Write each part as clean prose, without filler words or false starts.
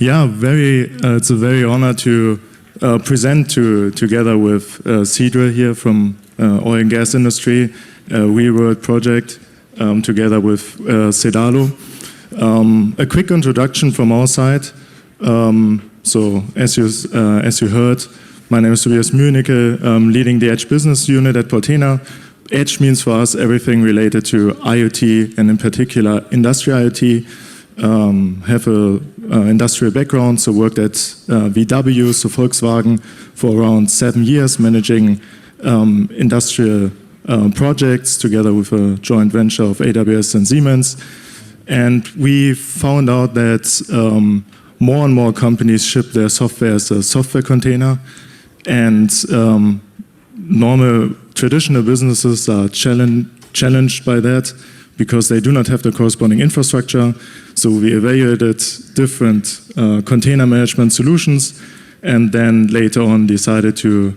Yeah, it's a very honor to present together with Seadrill here from oil and gas industry, real world project together with Sedalo. A quick introduction from our side. So as you heard, my name is Tobias Mühnicke, leading the Edge business unit at Portainer. Edge means for us everything related to IoT and in particular industrial IoT. Have a industrial background, so worked at VW, so Volkswagen, for around 7 years, managing industrial projects together with a joint venture of AWS and Siemens. And we found out that more and more companies ship their software as a software container, and normal traditional businesses are challenged by that because they do not have the corresponding infrastructure. So we evaluated different container management solutions, and then later on decided to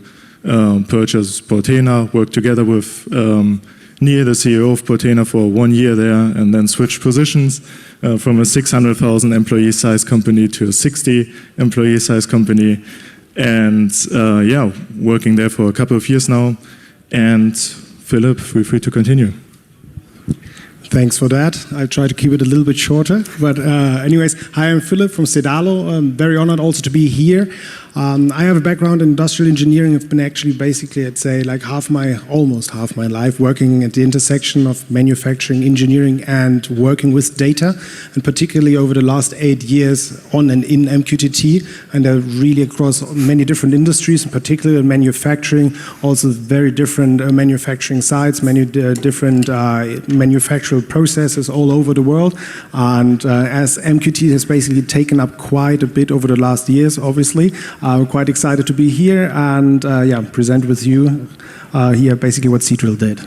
purchase Portainer, work together with Neil, the CEO of Portainer, for 1 year there, and then switch positions from a 600,000 employee size company to a 60 employee size company. And yeah, working there for a couple of years now. And Philip, feel free to continue. Thanks for that. I'll try to keep it a little bit shorter. But anyways, hi, I'm Philip from Sedalo. I'm very honored also to be here. I have a background in industrial engineering. I've been actually basically, I'd say, like almost half my life working at the intersection of manufacturing, engineering, and working with data, and particularly over the last 8 years on and in MQTT, and really across many different industries, in particular manufacturing, also very different manufacturing sites, many different manufacturing processes all over the world. And as MQTT has basically taken up quite a bit over the last years, obviously, I'm quite excited to be here and yeah, present with you here basically what Seadrill did.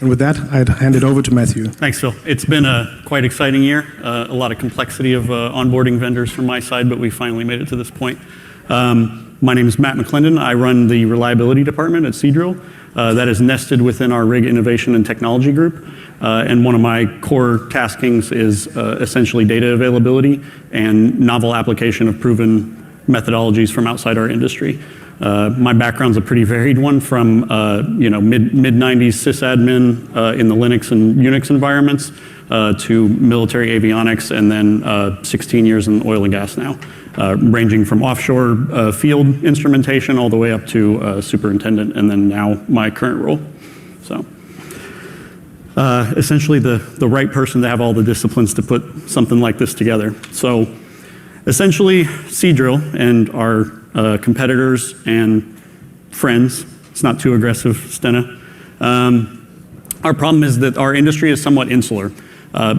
And with that, I'd hand it over to Matthew. Thanks, Phil. It's been a quite exciting year. A lot of complexity of onboarding vendors from my side, but we finally made it to this point. My name is Matt McClendon. I run the reliability department at Seadrill. That is nested within our rig innovation and technology group. And one of my core taskings is essentially data availability and novel application of proven methodologies from outside our industry. My background's a pretty varied one, from mid-90s sysadmin in the Linux and Unix environments to military avionics, and then 16 years in oil and gas now, ranging from offshore field instrumentation all the way up to superintendent, and then now my current role. So essentially the right person to have all the disciplines to put something like this together. So essentially, Seadrill and our competitors and friends, it's not too aggressive, Stena, our problem is that our industry is somewhat insular,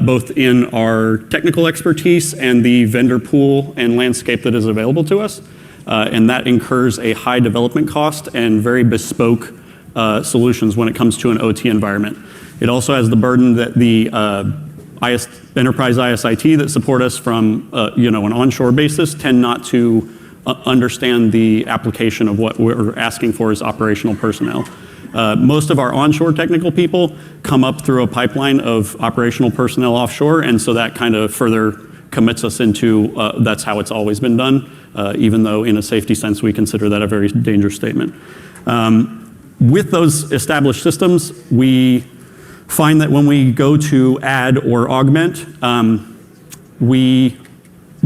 both in our technical expertise and the vendor pool and landscape that is available to us. And that incurs a high development cost and very bespoke solutions when it comes to an OT environment. It also has the burden that the enterprise ISIT that support us from an onshore basis tend not to understand the application of what we're asking for as operational personnel. Most of our onshore technical people come up through a pipeline of operational personnel offshore, and so that kind of further commits us into that's how it's always been done, even though in a safety sense we consider that a very dangerous statement. With those established systems, we find that when we go to add or augment, we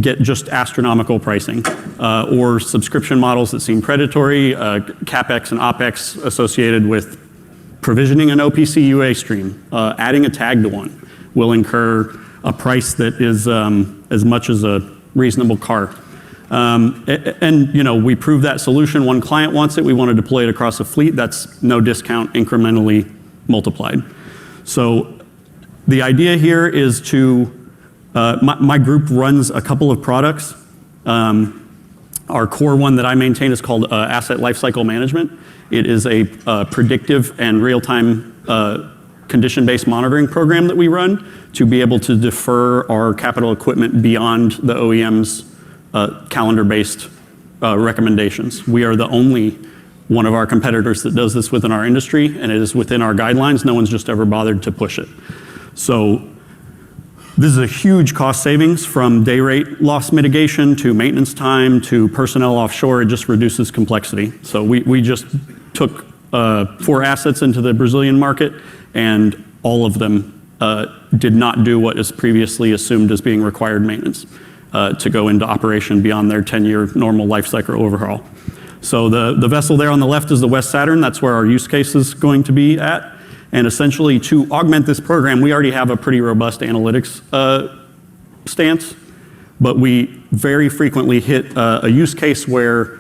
get just astronomical pricing or subscription models that seem predatory, CapEx and OpEx associated with provisioning an OPC UA stream. Adding a tag to one will incur a price that is as much as a reasonable car. And we prove that solution. One client wants it, we want to deploy it across a fleet. That's no discount, incrementally multiplied. So the idea here is to, my group runs a couple of products. Our core one that I maintain is called Asset Lifecycle Management. It is a predictive and real-time condition-based monitoring program that we run to be able to defer our capital equipment beyond the OEM's calendar-based recommendations. We are the only one of our competitors that does this within our industry, and it is within our guidelines. No one's just ever bothered to push it. So This is a huge cost savings from day rate loss mitigation to maintenance time to personnel offshore. It just reduces complexity. So we just took 4 assets into the Brazilian market, and all of them did not do what is previously assumed as being required maintenance to go into operation beyond their 10-year normal life cycle overhaul. So the vessel there on the left is the West Saturn. That's where our use case is going to be at. And essentially, to augment this program, we already have a pretty robust analytics stance, but we very frequently hit a use case where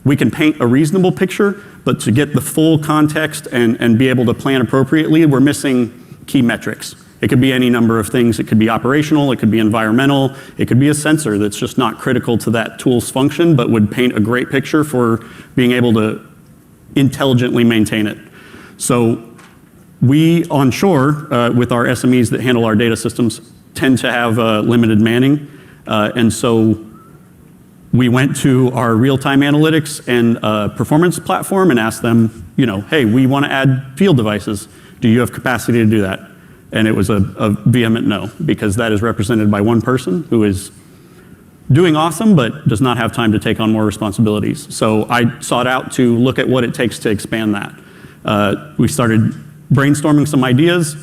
we can paint a reasonable picture, but to get the full context and be able to plan appropriately, we're missing key metrics. It could be any number of things. It could be operational, it could be environmental, it could be a sensor that's just not critical to that tool's function, but would paint a great picture for being able to intelligently maintain it. So we onshore, with our SMEs that handle our data systems, tend to have limited manning. And so we went to our real-time analytics and performance platform and asked them, hey, we want to add field devices. Do you have capacity to do that? And it was a vehement no, because that is represented by one person who is doing awesome, but does not have time to take on more responsibilities. So I sought out to look at what it takes to expand that. We started brainstorming some ideas,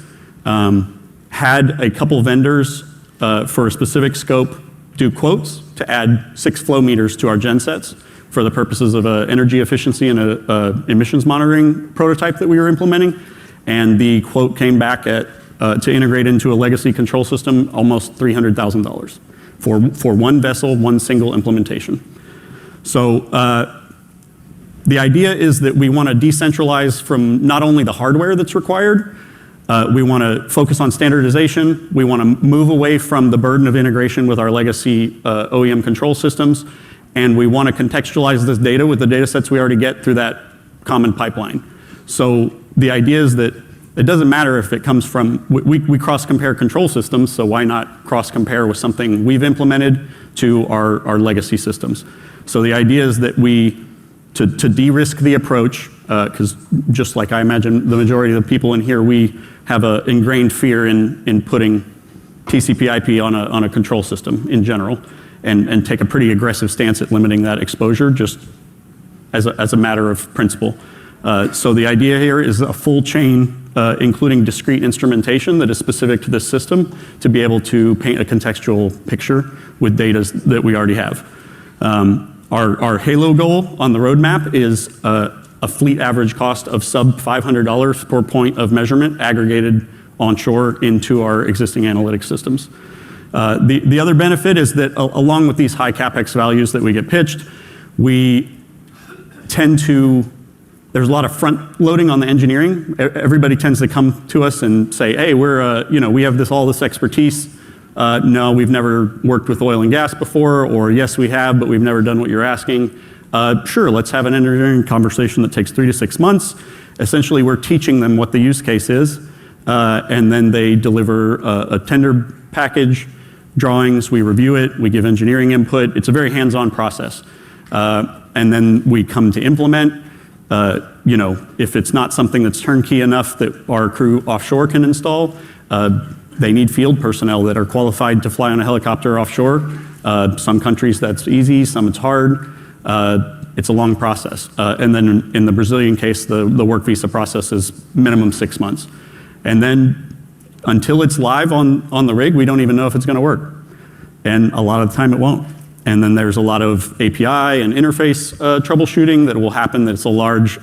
had a couple vendors for a specific scope do quotes to add 6 flow meters to our gensets for the purposes of energy efficiency and a emissions monitoring prototype that we were implementing. And the quote came back at, to integrate into a legacy control system, almost $300,000 for one vessel, one single implementation. So the idea is that we want to decentralize from not only the hardware that's required, we want to focus on standardization, we want to move away from the burden of integration with our legacy OEM control systems, and we want to contextualize this data with the data sets we already get through that common pipeline. So the idea is that it doesn't matter if it comes from, we cross-compare control systems, so why not cross-compare with something we've implemented to our legacy systems? So the idea is that to de-risk the approach, because just like I imagine the majority of the people in here, we have an ingrained fear in putting TCP/IP on a control system in general, and take a pretty aggressive stance at limiting that exposure just as a matter of principle. So the idea here is a full chain, including discrete instrumentation that is specific to this system, to be able to paint a contextual picture with data that we already have. Our Halo goal on the roadmap is a fleet average cost of sub $500 per point of measurement aggregated onshore into our existing analytics systems. The other benefit is that along with these high CapEx values that we get pitched, we tend to, there's a lot of front loading on the engineering. Everybody tends to come to us and say, hey, we have all this expertise. No, we've never worked with oil and gas before, or yes, we have, but we've never done what you're asking. Sure, let's have an engineering conversation that takes 3 to 6 months. Essentially, we're teaching them what the use case is, and then they deliver a tender package, drawings, we review it, we give engineering input. It's a very hands-on process. And then we come to implement. If it's not something that's turnkey enough that our crew offshore can install, they need field personnel that are qualified to fly on a helicopter offshore. Some countries that's easy, some it's hard. It's a long process. And then in the Brazilian case, the work visa process is minimum 6 months. And then until it's live on the rig, we don't even know if it's going to work. And a lot of the time it won't. And then there's a lot of API and interface troubleshooting that will happen. That's a large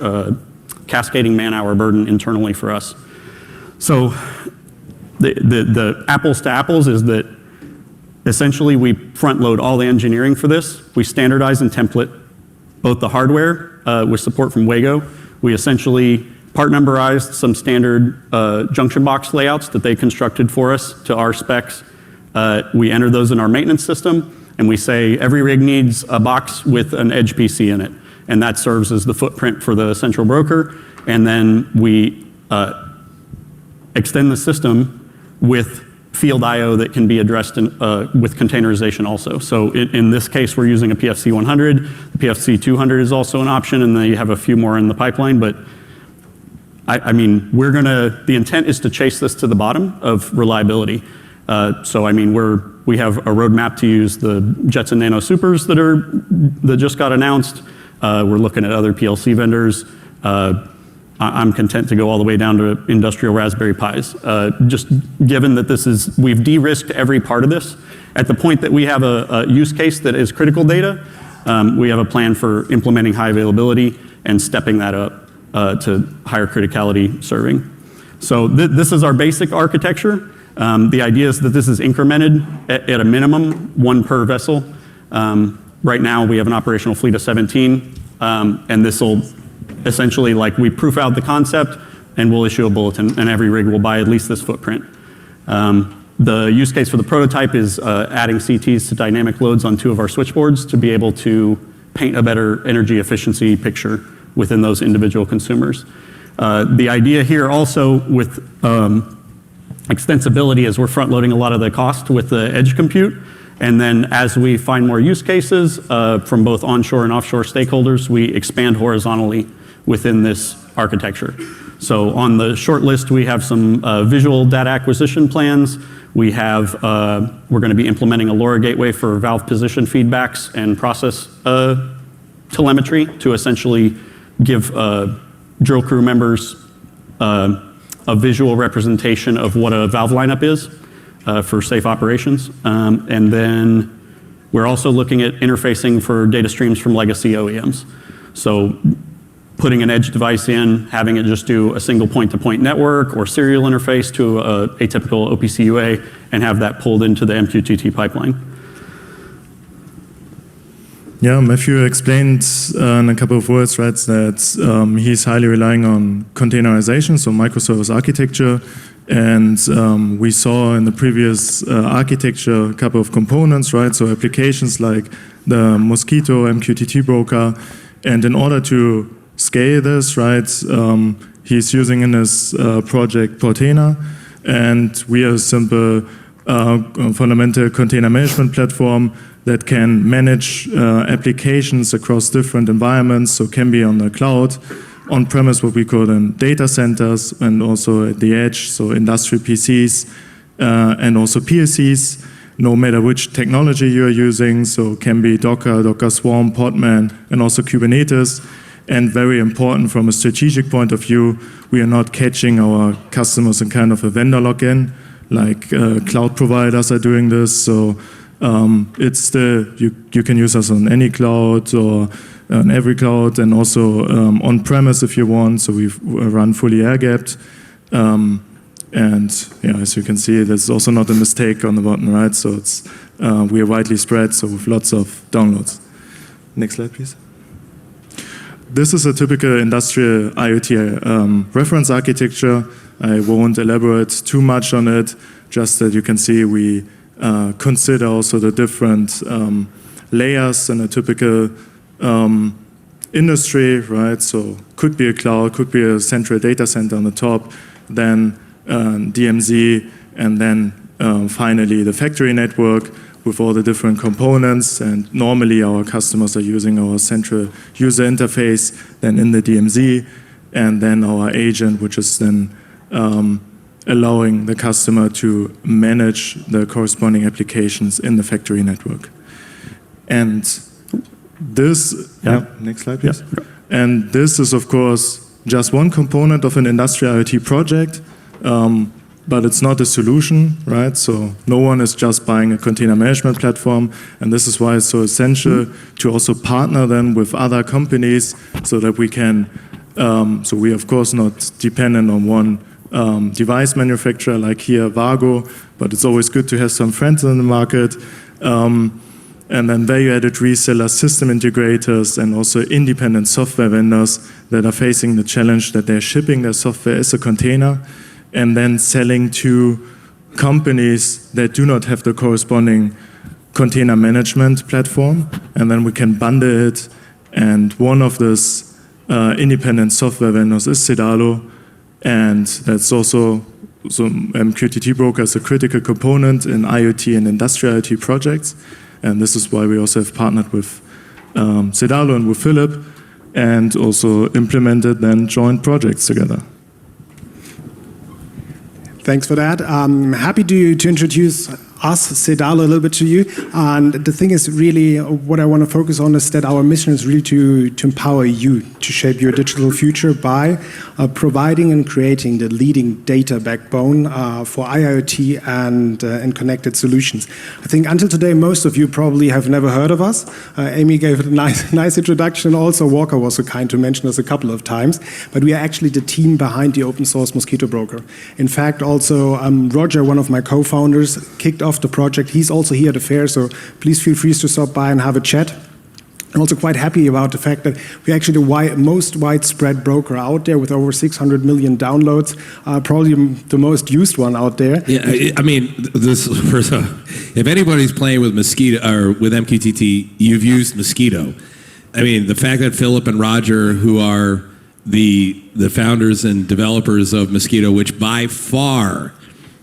cascading man-hour burden internally for us. So the apples to apples is that essentially we front load all the engineering for this. We standardize and template both the hardware with support from Wago. We essentially part numberized some standard junction box layouts that they constructed for us to our specs. We enter those in our maintenance system, and we say every rig needs a box with an edge PC in it, and that serves as the footprint for the central broker. And then we extend the system with field I/O that can be addressed with containerization also. So in this case, we're using a PFC 100. The PFC 200 is also an option, and then you have a few more in the pipeline. But I mean, the intent is to chase this to the bottom of reliability. So I mean, we have a roadmap to use the Jetson Nano Supers that just got announced. We're looking at other PLC vendors. I'm content to go all the way down to industrial Raspberry Pis. Just given that we've de-risked every part of this. At the point that we have a use case that is critical data, we have a plan for implementing high availability and stepping that up to higher criticality serving. So this is our basic architecture. The idea is that this is incremented at a minimum, 1 per vessel. Right now we have an operational fleet of 17, and this will essentially, like, we proof out the concept and we'll issue a bulletin, and every rig will buy at least this footprint. The use case for the prototype is adding CTs to dynamic loads on 2 of our switchboards to be able to paint a better energy efficiency picture within those individual consumers. The idea here also with extensibility is we're front loading a lot of the cost with the edge compute. And then as we find more use cases from both onshore and offshore stakeholders, we expand horizontally within this architecture. So on the short list, we have some visual data acquisition plans. We have, we're going to be implementing a LoRa gateway for valve position feedbacks and process telemetry to essentially give drill crew members a visual representation of what a valve lineup is for safe operations. And then we're also looking at interfacing for data streams from legacy OEMs. So putting an edge device in, having it just do a single point-to-point network or serial interface to a typical OPC UA, and have that pulled into the MQTT pipeline. Yeah, Matthew explained in a couple of words, right, that he's highly relying on containerization, so microservice architecture. And we saw in the previous architecture a couple of components, right? So applications like the Mosquito MQTT broker. And in order to scale this, right, he's using in his project Portainer. And we are a simple fundamental container management platform that can manage applications across different environments, so can be on the cloud, on-premise, what we call in data centers, and also at the edge, so industrial PCs, and also PLCs, no matter which technology you're using, so can be Docker, Docker Swarm, Podman, and also Kubernetes. And very important from a strategic point of view, we are not catching our customers in kind of a vendor lock-in, like cloud providers are doing this. So it's you can use us on any cloud or on every cloud, and also on-premise if you want. So we run fully air-gapped. And yeah, as you can see, there's also not a mistake on the button, right? So it's we are widely spread, so with lots of downloads. Next slide, please. This is a typical industrial IoT reference architecture. I won't elaborate too much on it, just that you can see we consider also the different layers in a typical industry, right? So could be a cloud, could be a central data center on the top, then DMZ, and then finally the factory network with all the different components. And normally our customers are using our central user interface, then in the DMZ, and then our agent, which is then allowing the customer to manage the corresponding applications in the factory network. And this, next slide, please. Yeah. And this is, of course, just one component of an industrial IoT project, but it's not a solution, right? So no one is just buying a container management platform, and this is why it's so essential to also partner then with other companies so that we can, so we of course not dependent on one device manufacturer like here, Vargo, but it's always good to have some friends in the market. And then value-added resellers, system integrators, and also independent software vendors that are facing the challenge that they're shipping their software as a container and then selling to companies that do not have the corresponding container management platform. And then we can bundle it. And one of those independent software vendors is Sedalo. And that's also, so MQTT broker is a critical component in IoT and industrial IoT projects. And this is why we also have partnered with Sedalo and with Philip, and also implemented then joint projects together. Thanks for that. I'm happy to introduce us, Sedalo, a little bit to you. And the thing is really what I want to focus on is that our mission is really to empower you to shape your digital future by providing and creating the leading data backbone for IoT and connected solutions. I think until today, most of you probably have never heard of us. Amy gave it a nice introduction. Also, Walker was so kind to mention us a couple of times. But we are actually the team behind the open source mosquito broker. In fact, also Roger, one of my co-founders, kicked off the project. He's also here at the fair, so please feel free to stop by and have a chat. I'm also quite happy about the fact that we're actually the most widespread broker out there with over 600 million downloads, probably the most used one out there. Yeah, I mean, if anybody's playing with Mosquito or with MQTT, you've used Mosquito. I mean, the fact that Philip and Roger, who are the founders and developers of Mosquito, which by far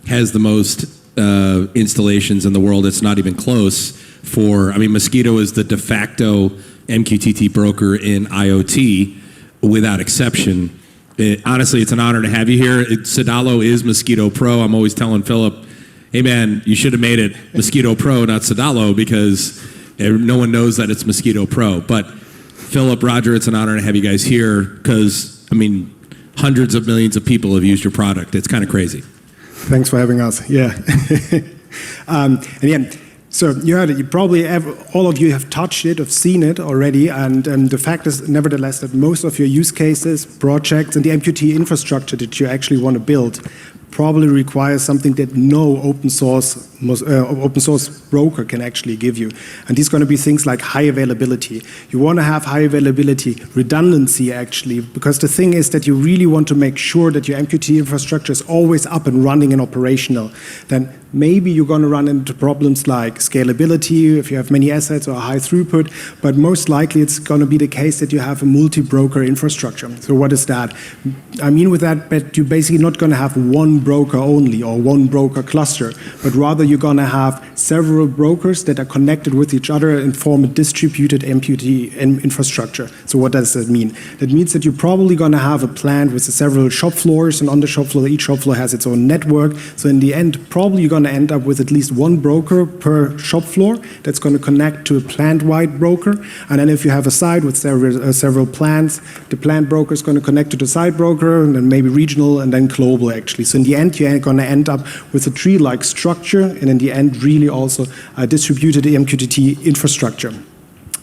has the most installations in the world, it's not even close. I mean, Mosquito is the de facto MQTT broker in IoT without exception. Honestly, it's an honor to have you here. Sedalo is Mosquito Pro. I'm always telling Philip, hey man, you should have made it Mosquito Pro, not Sedalo, because no one knows that it's Mosquito Pro. But Philip, Roger, it's an honor to have you guys here because, I mean, hundreds of millions of people have used your product. It's kind of crazy. Thanks for having us. Yeah. And yeah, so you heard it. You probably all of you have touched it, have seen it already. And the fact is, nevertheless, that most of your use cases, projects, and the MQTT infrastructure that you actually want to build probably requires something that no open source broker can actually give you. And these are going to be things like high availability. You want to have high availability, redundancy actually, because the thing is that you really want to make sure that your MQTT infrastructure is always up and running and operational. Then maybe you're going to run into problems like scalability if you have many assets or high throughput, but most likely it's going to be the case that you have a multi-broker infrastructure. So what is that? I mean with that, but you're basically not going to have one broker only or one broker cluster, but rather you're going to have several brokers that are connected with each other and form a distributed MQTT infrastructure. So what does that mean? That means that you're probably going to have a plant with several shop floors, and on the shop floor, each shop floor has its own network. So in the end, probably you're going to end up with at least one broker per shop floor that's going to connect to a plant-wide broker. And then if you have a site with several plants, the plant broker is going to connect to the site broker, and then maybe regional, and then global actually. So in the end, you're going to end up with a tree-like structure, and in the end, really also a distributed MQTT infrastructure.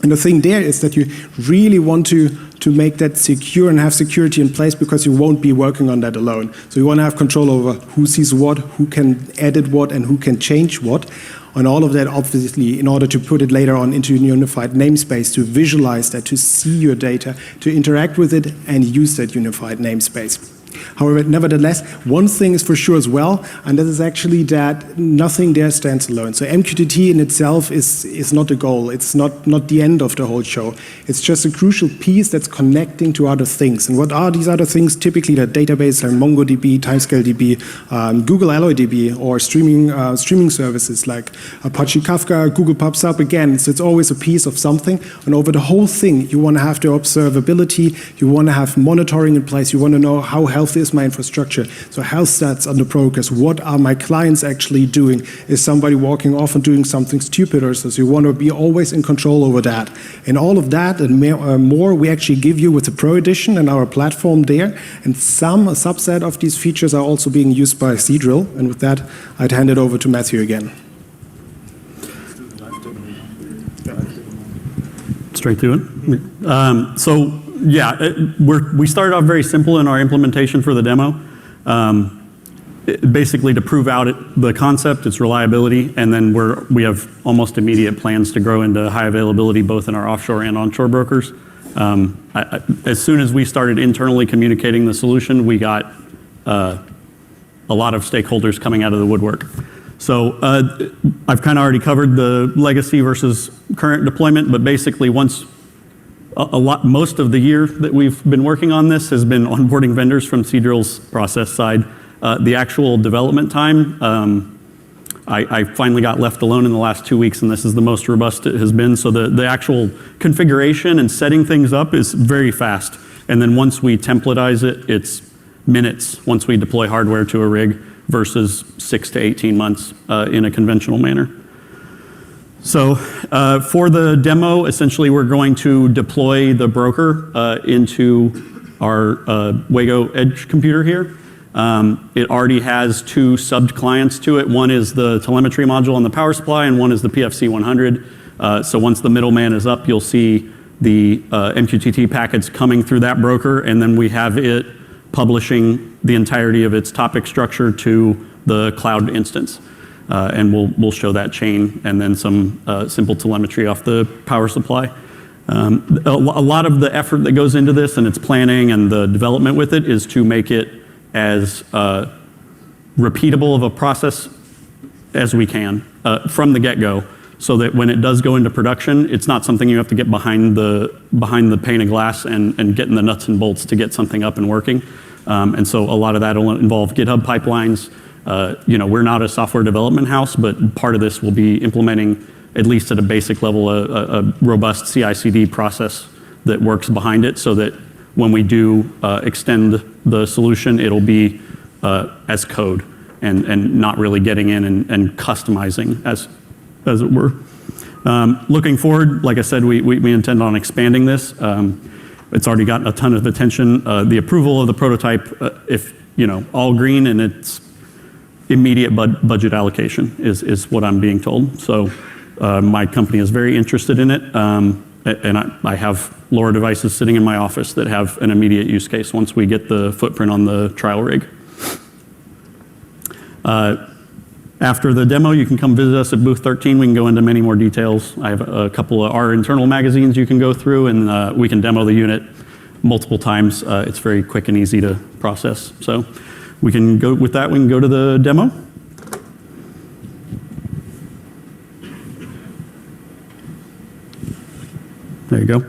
And the thing there is that you really want to make that secure and have security in place, because you won't be working on that alone. So you want to have control over who sees what, who can edit what, and who can change what. And all of that, obviously, in order to put it later on into a unified namespace, to visualize that, to see your data, to interact with it, and use that unified namespace. However, nevertheless, one thing is for sure as well, and that is actually that nothing there stands alone. So MQTT in itself is not the goal. It's not the end of the whole show. It's just a crucial piece that's connecting to other things. And what are these other things? Typically, the database like MongoDB, TimescaleDB, Google AlloyDB, or streaming services like Apache Kafka, Google pops up again. So it's always a piece of something. And over the whole thing, you want to have the observability. You want to have monitoring in place. You want to know how healthy is my infrastructure. So health stats on the progress. What are my clients actually doing? Is somebody walking off and doing something stupid or so? So you want to be always in control over that. And all of that and more we actually give you with the Pro Edition and our platform there. And a subset of these features are also being used by Seadrill. And with that, I'd hand it over to Matthew again. Straight to it. We started off very simple in our implementation for the demo. Basically to prove out the concept, its reliability, and then we have almost immediate plans to grow into high availability both in our offshore and onshore brokers. As soon as we started internally communicating the solution, we got a lot of stakeholders coming out of the woodwork. So I've kind of already covered the legacy versus current deployment, but basically most of the year that we've been working on this has been onboarding vendors from Seadrill's process side. The actual development time, I finally got left alone in the last 2 weeks, and this is the most robust it has been. So the actual configuration and setting things up is very fast. And then once we templatize it, it's minutes once we deploy hardware to a rig. versus 6 to 18 months in a conventional manner. So for the demo, essentially we're going to deploy the broker into our Wago Edge computer here. It already has 2 subbed clients to it. One is the telemetry module on the power supply, and one is the PFC 100. So once the middleman is up, you'll see the MQTT packets coming through that broker, and then we have it publishing the entirety of its topic structure to the cloud instance. And we'll show that chain and then some simple telemetry off the power supply. A lot of the effort that goes into this and its planning and the development with it is to make it as repeatable of a process as we can from the get-go, so that when it does go into production, it's not something you have to get behind the pane of glass and get in the nuts and bolts to get something up and working. And so a lot of that will involve GitHub pipelines. We're not a software development house, but part of this will be implementing, at least at a basic level, a robust CI/CD process that works behind it, so that when we do extend the solution, it'll be as code and not really getting in and customizing as it were. Looking forward, like I said, we intend on expanding this. It's already gotten a ton of attention. The approval of the prototype, if all green, and it's immediate budget allocation is what I'm being told. So my company is very interested in it, and I have LoRa devices sitting in my office that have an immediate use case once we get the footprint on the trial rig. After the demo, you can come visit us at booth 13. We can go into many more details. I have a couple of our internal magazines you can go through, and we can demo the unit multiple times. It's very quick and easy to process. So we can go with that. We can go to the demo. There you go.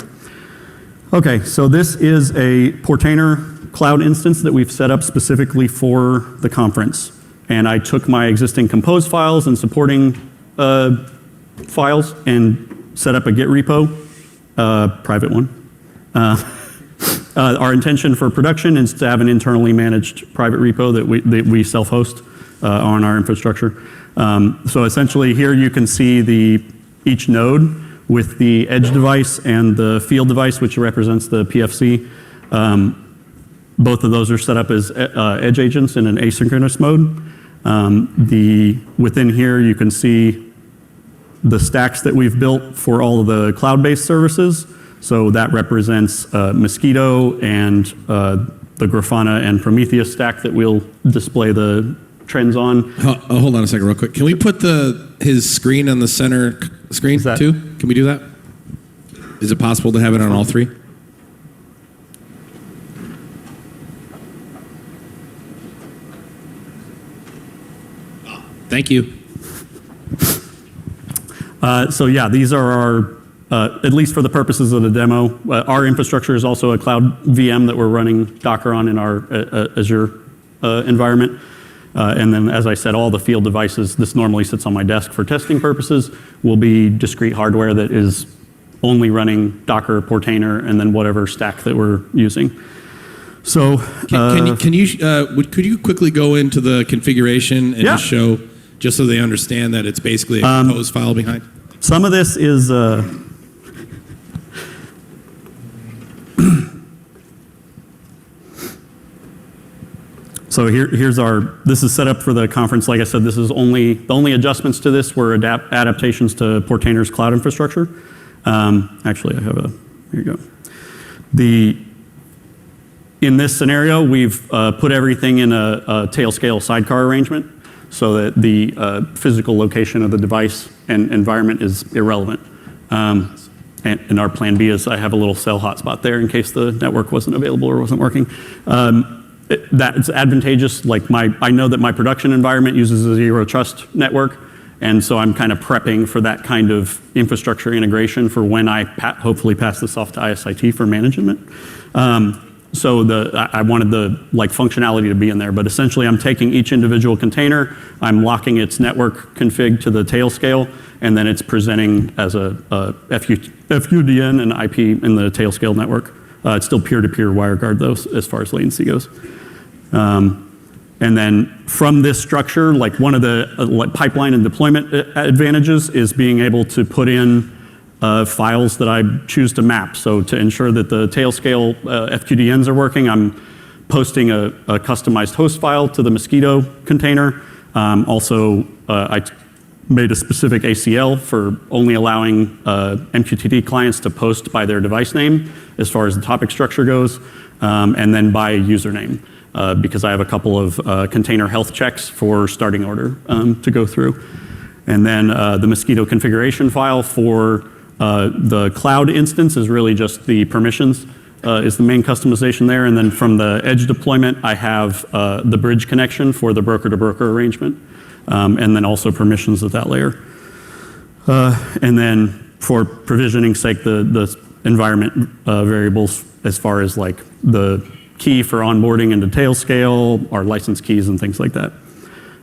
Okay, so this is a Portainer cloud instance that we've set up specifically for the conference. And I took my existing compose files and supporting files and set up a Git repo, private one. Our intention for production is to have an internally managed private repo that we self-host on our infrastructure. So essentially here you can see each node with the edge device and the field device, which represents the PFC. Both of those are set up as edge agents in an asynchronous mode. Within here you can see the stacks that we've built for all of the cloud-based services. So that represents Mosquito and the Grafana and Prometheus stack that we'll display the trends on. Hold on a second real quick. Can we put his screen on the center screen too? Can we do that? Is it possible to have it on all 3? Thank you. So yeah, these are our, at least for the purposes of the demo, our infrastructure is also a cloud VM that we're running Docker on in our Azure environment. And then, as I said, all the field devices, this normally sits on my desk for testing purposes, will be discrete hardware that is only running Docker, Portainer, and then whatever stack that we're using. So could you quickly go into the configuration and just show, just so they understand that it's basically a compose file behind? Some of this is so here's this is set up for the conference. Like I said, this is the only adjustments to this were adaptations to Portainer's cloud infrastructure. Actually, I have here you go. In this scenario, we've put everything in a tail scale sidecar arrangement so that the physical location of the device and environment is irrelevant. And our plan B is I have a little cell hotspot there in case the network wasn't available or wasn't working. That's advantageous. Like I know that my production environment uses a zero trust network, and so I'm kind of prepping for that kind of infrastructure integration for when I hopefully pass this off to ISIT for management. So I wanted the functionality to be in there, but essentially I'm taking each individual container, I'm locking its network config to the tail scale, and then it's presenting as a FUDN and IP in the tail scale network. It's still peer-to-peer WireGuard though, as far as latency goes. And then from this structure, like one of the like pipeline and deployment advantages is being able to put in files that I choose to map. So to ensure that the tail scale FQDNs are working, I'm posting a customized host file to the Mosquito container. Also, I made a specific ACL for only allowing MQTT clients to post by their device name as far as the topic structure goes, and then by username. Because I have a couple of container health checks for starting order to go through. And then the Mosquito configuration file for the cloud instance is really just the permissions is the main customization there. And then from the edge deployment, I have the bridge connection for the broker-to-broker arrangement, and then also permissions at that layer. And then for provisioning sake, the environment variables as far as like the key for onboarding into Tailscale, our license keys and things like that.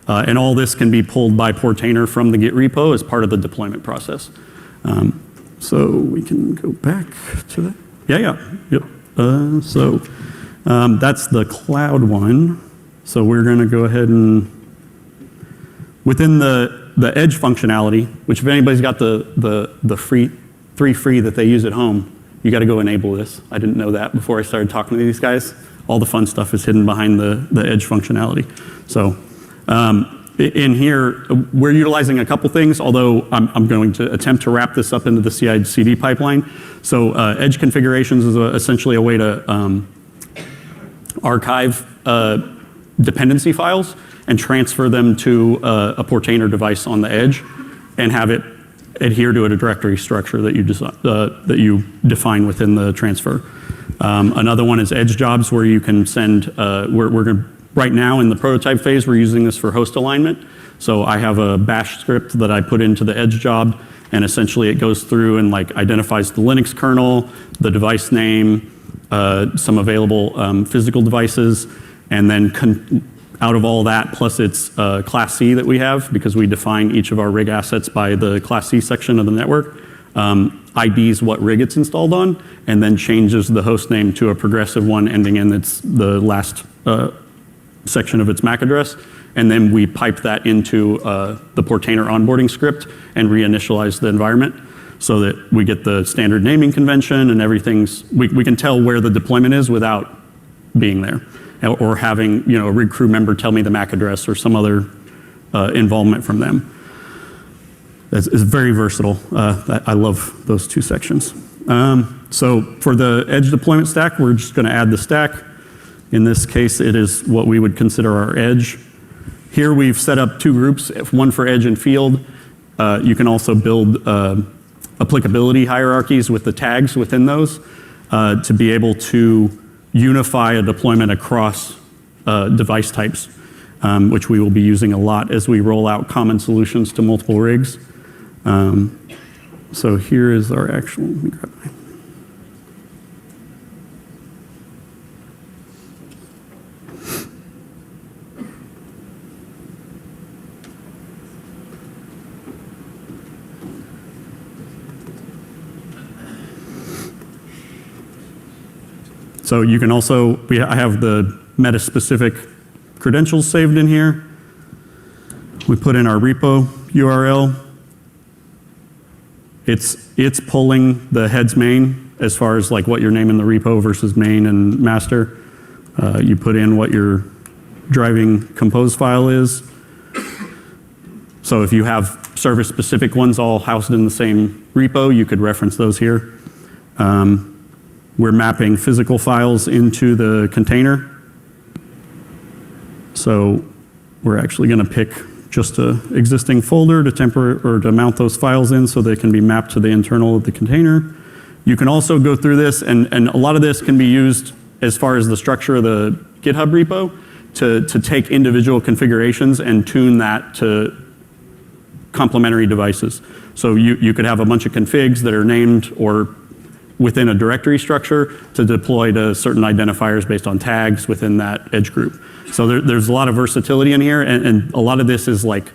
And all this can be pulled by Portainer from the Git repo as part of the deployment process. So we can go back to that. Yep. So that's the cloud one. So we're going to go ahead and, within the edge functionality, which if anybody's got the free that they use at home, you got to go enable this. I didn't know that before I started talking to these guys. All the fun stuff is hidden behind the edge functionality. So in here, we're utilizing a couple things, although I'm going to attempt to wrap this up into the CI/CD pipeline. So edge configurations is essentially a way to archive dependency files and transfer them to a Portainer device on the edge and have it adhere to a directory structure that you define within the transfer. Another one is edge jobs, where you can send, we're going to, right now in the prototype phase, we're using this for host alignment. So I have a bash script that I put into the edge job, and essentially it goes through and like identifies the Linux kernel, the device name, some available physical devices, and then out of all that, plus it's Class C that we have, because we define each of our rig assets by the Class C section of the network, IDs what rig it's installed on, and then changes the host name to a progressive one ending in the last section of its MAC address. And then we pipe that into the Portainer onboarding script and reinitialize the environment so that we get the standard naming convention and everything's, we can tell where the deployment is without being there, or having a rig crew member tell me the MAC address or some other involvement from them. It's very versatile. I love those two sections. So for the edge deployment stack, we're just going to add the stack. In this case, it is what we would consider our edge. Here we've set up two groups, one for edge and field. You can also build applicability hierarchies with the tags within those to be able to unify a deployment across device types, which we will be using a lot as we roll out common solutions to multiple rigs. So here is our actual, let me grab my. So you can also, I have the meta-specific credentials saved in here. We put in our repo URL. It's pulling the heads main as far as like what your name in the repo versus main and master. You put in what your driving compose file is. So if you have service-specific ones all housed in the same repo, you could reference those here. We're mapping physical files into the container. So we're actually going to pick just an existing folder to mount those files in so they can be mapped to the internal of the container. You can also go through this, and a lot of this can be used as far as the structure of the GitHub repo to take individual configurations and tune that to complementary devices. So you could have a bunch of configs that are named or within a directory structure to deploy to certain identifiers based on tags within that edge group. So there's a lot of versatility in here, and a lot of this is like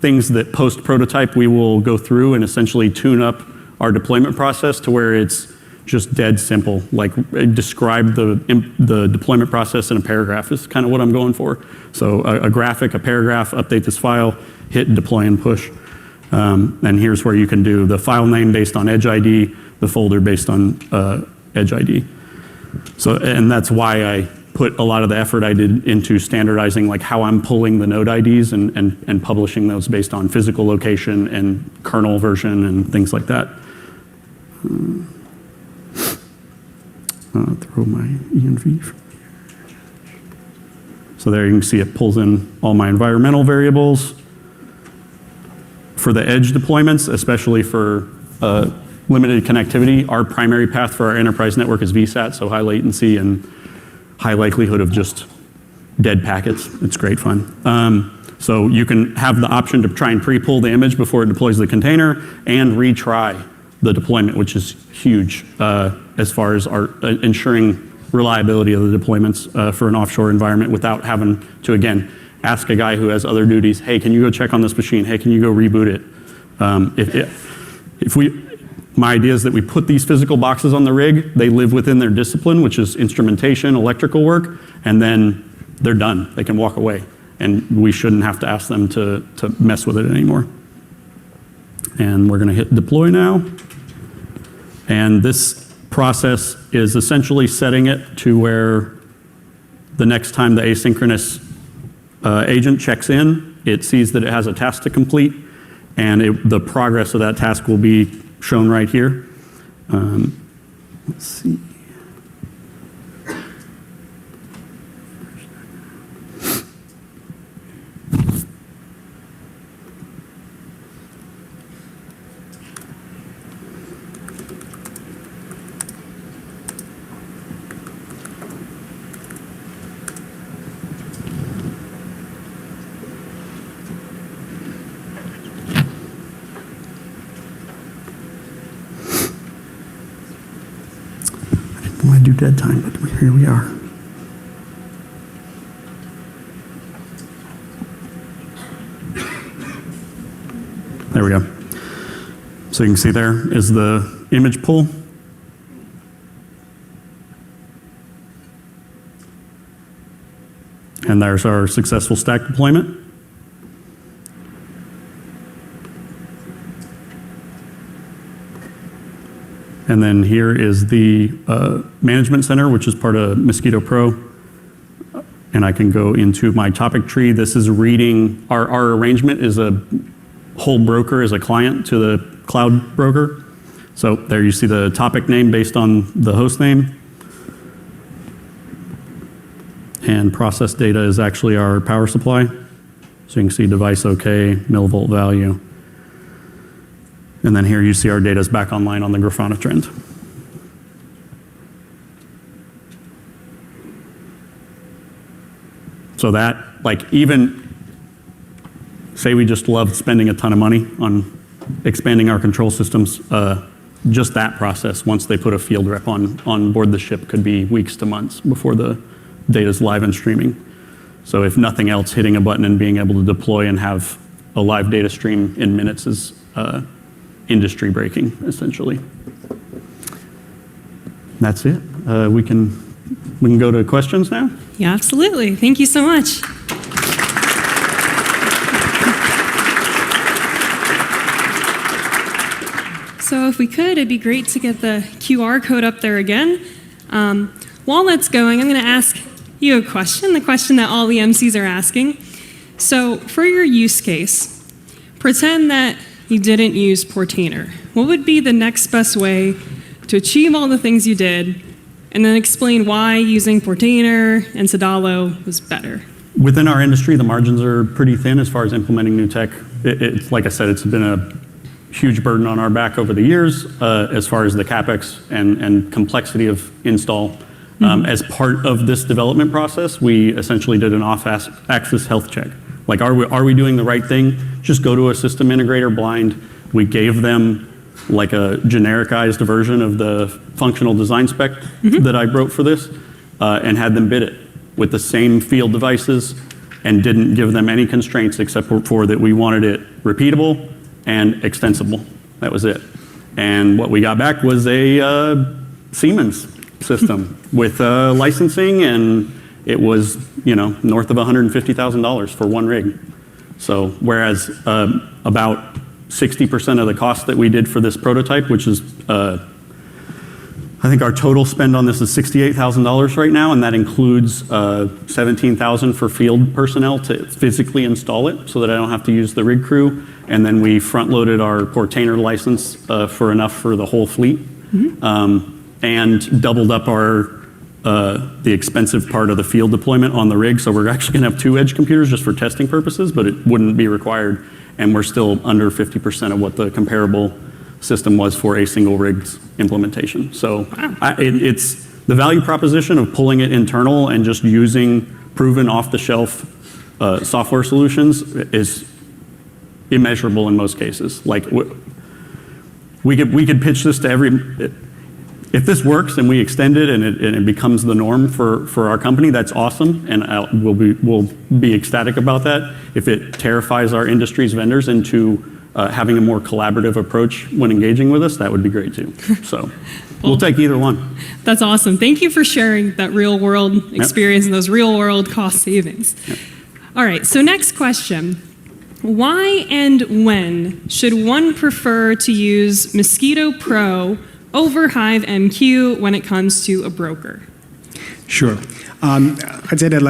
things that post-prototype we will go through and essentially tune up our deployment process to where it's just dead simple. Like describe the deployment process in a paragraph is kind of what I'm going for. So a graphic, a paragraph, update this file, hit deploy and push. And here's where you can do the file name based on Edge ID, the folder based on Edge ID. So, and that's why I put a lot of the effort I did into standardizing like how I'm pulling the node IDs and publishing those based on physical location and kernel version and things like that. Throw my env. So there you can see it pulls in all my environmental variables. For the edge deployments, especially for limited connectivity, our primary path for our enterprise network is VSAT, so high latency and high likelihood of just dead packets. It's great fun. So you can have the option to try and pre-pull the image before it deploys the container and retry the deployment, which is huge as far as our ensuring reliability of the deployments for an offshore environment without having to, again, ask a guy who has other duties, hey, can you go check on this machine? Hey, can you go reboot it? My idea is that we put these physical boxes on the rig, they live within their discipline, which is instrumentation, electrical work, and then they're done. They can walk away. And we shouldn't have to ask them to mess with it anymore. And we're gonna hit deploy now. And this process is essentially setting it to where the next time the asynchronous agent checks in, it sees that it has a task to complete, and the progress of that task will be shown right here. Let's see. I do dead time, but here we are. There we go. So you can see there is the image pull. And there's our successful stack deployment. And then here is the management center, which is part of Mosquito Pro. And I can go into my topic tree. This is reading, our arrangement is a whole broker as a client to the cloud broker. So there you see the topic name based on the host name. And process data is actually our power supply. So you can see device OK, millivolt value. And then here you see our data is back online on the Grafana trend. So that, like even, say we just loved spending a ton of money on expanding our control systems, just that process, once they put a field rep on board the ship, could be weeks to months before the data's live and streaming. So if nothing else, hitting a button and being able to deploy and have a live data stream in minutes is industry breaking, essentially. That's it. We can go to questions now? Yeah, absolutely. Thank you so much. So if we could, it'd be great to get the QR code up there again. While that's going, I'm going to ask you a question, the question that all the MCs are asking. So for your use case, pretend that you didn't use Portainer. What would be the next best way to achieve all the things you did, and then explain why using Portainer and Sedalo was better? Within our industry, the margins are pretty thin as far as implementing new tech. It's like I said, it's been a huge burden on our back over the years as far as the CapEx and complexity of install. As part of this development process, we essentially did an off-axis health check. Like, are we doing the right thing? Just go to a system integrator blind. We gave them like a genericized version of the functional design spec that I wrote for this and had them bid it with the same field devices and didn't give them any constraints except for that we wanted it repeatable and extensible. That was it. And what we got back was a Siemens system with licensing, and it was north of $150,000 for one rig. So whereas about 60% of the cost that we did for this prototype, which is I think our total spend on this is $68,000 right now, and that includes $17,000 for field personnel to physically install it so that I don't have to use the rig crew. And then we front-loaded our Portainer license for enough for the whole fleet, and doubled up the expensive part of the field deployment on the rig. So we're actually going to have 2 edge computers just for testing purposes, but it wouldn't be required. And we're still under 50% of what the comparable system was for a single rig's implementation. So it's the value proposition of pulling it internal and just using proven off-the-shelf software solutions is immeasurable in most cases. Like we could pitch this to if this works and we extend it and it becomes the norm for our company, that's awesome, and we'll be ecstatic about that. If it terrifies our industry's vendors into having a more collaborative approach when engaging with us, that would be great too. So we'll take either one. That's awesome. Thank you for sharing that real world experience and those real world cost savings. Yep. All right, so next question. Why and when should one prefer to use Mosquitto Pro over Hive MQ when it comes to a broker? Sure. I'd say that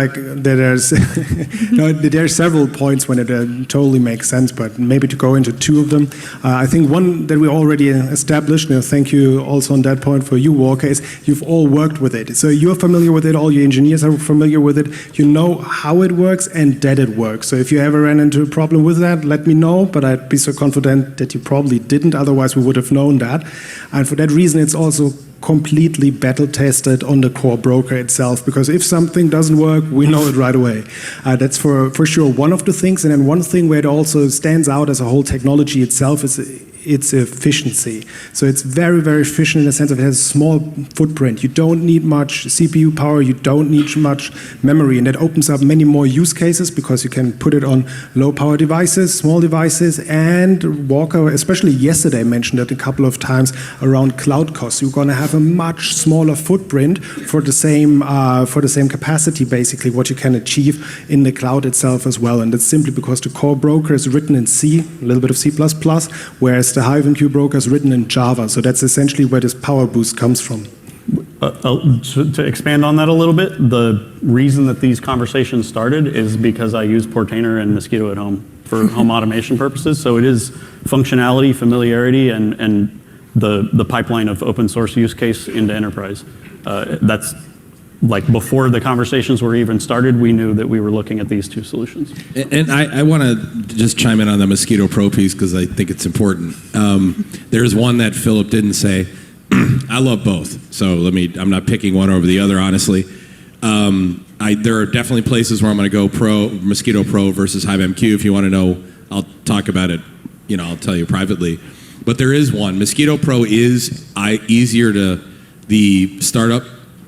there are several points when it totally makes sense, but maybe to go into 2 of them. I think one that we already established, thank you also on that point for you, Walker, is you've all worked with it. So you're familiar with it, all your engineers are familiar with it, you know how it works and that it works. So if you ever ran into a problem with that, let me know, but I'd be so confident that you probably didn't, otherwise we would have known that. And for that reason, it's also completely battle tested on the core broker itself, because if something doesn't work, we know it right away. That's for sure one of the things. And then one thing where it also stands out as a whole technology itself is its efficiency. So it's very, very efficient in the sense of it has a small footprint. You don't need much CPU power, you don't need much memory, and that opens up many more use cases because you can put it on low power devices, small devices, and Walker, especially yesterday, mentioned it a couple of times around cloud costs. You're going to have a much smaller footprint for the same capacity, basically, what you can achieve in the cloud itself as well. And that's simply because the core broker is written in C, a little bit of C++, whereas the HiveMQ broker is written in Java. So that's essentially where this power boost comes from. To expand on that a little bit, the reason that these conversations started is because I use Portainer and Mosquitto at home for home automation purposes. So it is functionality, familiarity, and the pipeline of open source use case into enterprise. That's like before the conversations were even started, we knew that we were looking at these 2 solutions. And I want to just chime in on the Mosquitto Pro piece because I think it's important. There's one that Philip didn't say. I love both, so I'm not picking one over the other, honestly. There are definitely places where I'm going to go Mosquitto Pro versus HiveMQ. If you want to know, I'll talk about it. I'll tell you privately. But there is one. Mosquitto Pro is easier the startup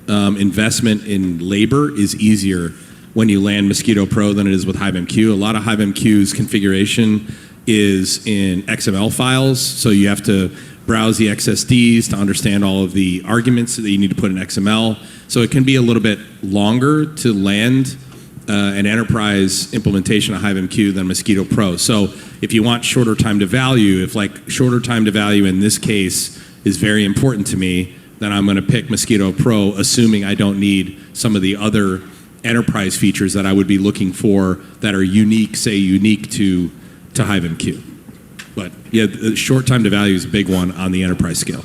investment in labor is easier when you land Mosquitto Pro than it is with HiveMQ. A lot of HiveMQ's configuration is in XML files, so you have to browse the XSDs to understand all of the arguments that you need to put in XML. So it can be a little bit longer to land an enterprise implementation of HiveMQ than Mosquitto Pro. So if you want shorter time to value, shorter time to value in this case is very important to me, then I'm going to pick Mosquitto Pro, assuming I don't need some of the other enterprise features that I would be looking for that are unique to HiveMQ. But yeah, the short time to value is a big one on the enterprise scale.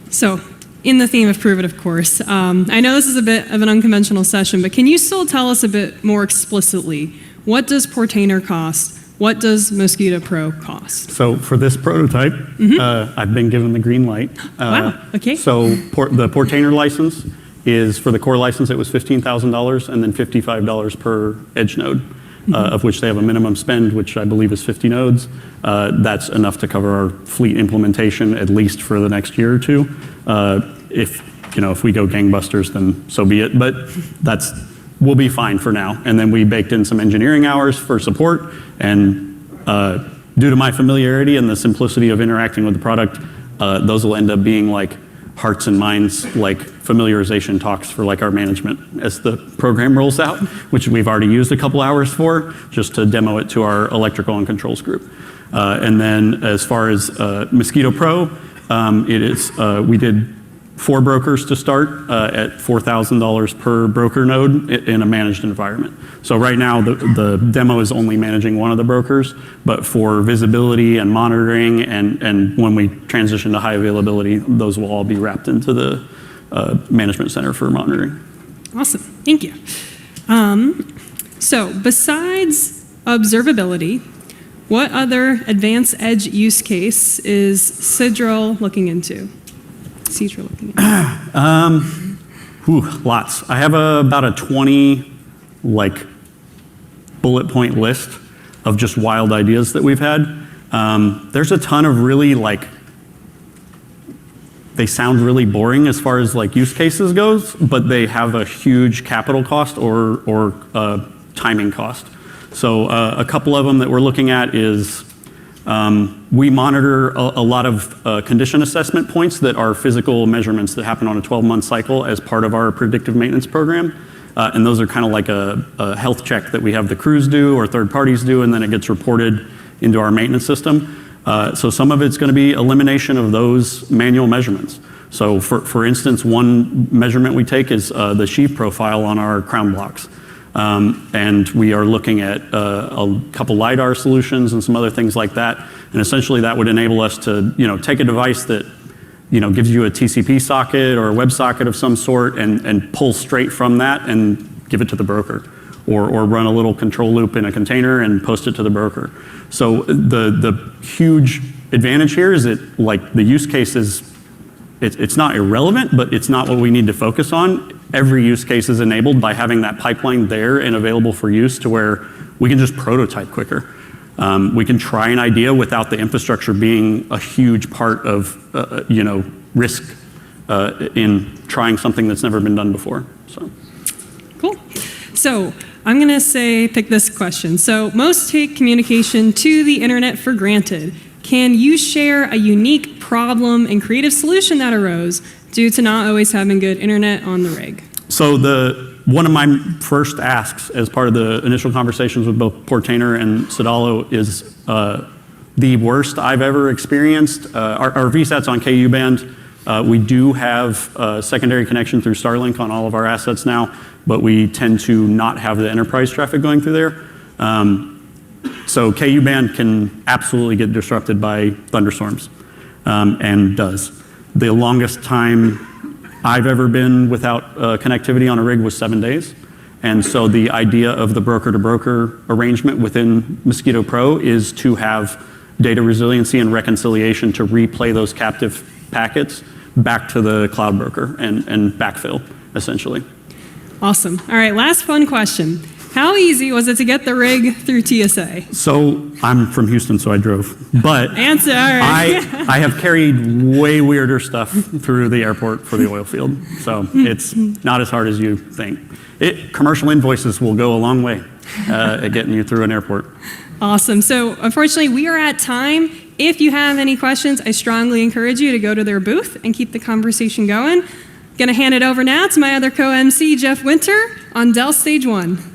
So, in the theme of ProveIt, of course, I know this is a bit of an unconventional session, but can you still tell us a bit more explicitly, what does Portainer cost? What does Mosquitto Pro cost? So for this prototype, I've been given the green light. Wow, okay. So the Portainer license is, for the core license, it was $15,000 and then $55 per edge node, of which they have a minimum spend, which I believe is 50 nodes. That's enough to cover our fleet implementation, at least for the next year or 2. If we go gangbusters, then so be it. But we'll be fine for now. And then we baked in some engineering hours for support, and due to my familiarity and the simplicity of interacting with the product, those will end up being like hearts and minds like familiarization talks for like our management as the program rolls out, which we've already used a couple hours for, just to demo it to our electrical and controls group. And then as far as Mosquito Pro, we did 4 brokers to start at $4,000 per broker node in a managed environment. So right now the demo is only managing one of the brokers, but for visibility and monitoring and when we transition to high availability, those will all be wrapped into the management center for monitoring. Awesome, thank you. So besides observability, what other advanced edge use case is Sidral looking into? Lots. I have about a 20 bullet point list of just wild ideas that we've had. There's a ton of really they sound really boring as far as use cases goes, but they have a huge capital cost or timing cost. So a couple of them that we're looking at is we monitor a lot of condition assessment points that are physical measurements that happen on a 12-month cycle as part of our predictive maintenance program. And those are kind of like a health check that we have the crews do or third parties do, and then it gets reported into our maintenance system. So some of it's going to be elimination of those manual measurements. So for instance, one measurement we take is the sheave profile on our crown blocks. And we are looking at a couple LiDAR solutions and some other things like that. And essentially that would enable us to take a device that gives you a TCP socket or a web socket of some sort and pull straight from that and give it to the broker. Or run a little control loop in a container and post it to the broker. So the huge advantage here is that the use case is, it's not irrelevant, but it's not what we need to focus on. Every use case is enabled by having that pipeline there and available for use to where we can just prototype quicker. We can try an idea without the infrastructure being a huge part of risk in trying something that's never been done before. So. Cool. So I'm going to pick this question. So most take communication to the internet for granted. Can you share a unique problem and creative solution that arose due to not always having good internet on the rig? So one of my first asks as part of the initial conversations with both Portainer and Sidalo is the worst I've ever experienced. Our VSAT's on KU band. We do have a secondary connection through Starlink on all of our assets now, but we tend to not have the enterprise traffic going through there. So KU band can absolutely get disrupted by thunderstorms, and does. The longest time I've ever been without connectivity on a rig was 7 days. And so the idea of the broker-to-broker arrangement within Mosquito Pro is to have data resiliency and reconciliation to replay those captive packets back to the cloud broker and backfill, essentially. Awesome. All right, last fun question. How easy was it to get the rig through TSA? So I'm from Houston, so I drove. But Answer. All right. I have carried way weirder stuff through the airport for the oil field. So it's not as hard as you think. Commercial invoices will go a long way at getting you through an airport. Awesome. So unfortunately, we are at time. If you have any questions, I strongly encourage you to go to their booth and keep the conversation going. Going to hand it over now to my other co-MC, Jeff Winter, on Dell Stage 1.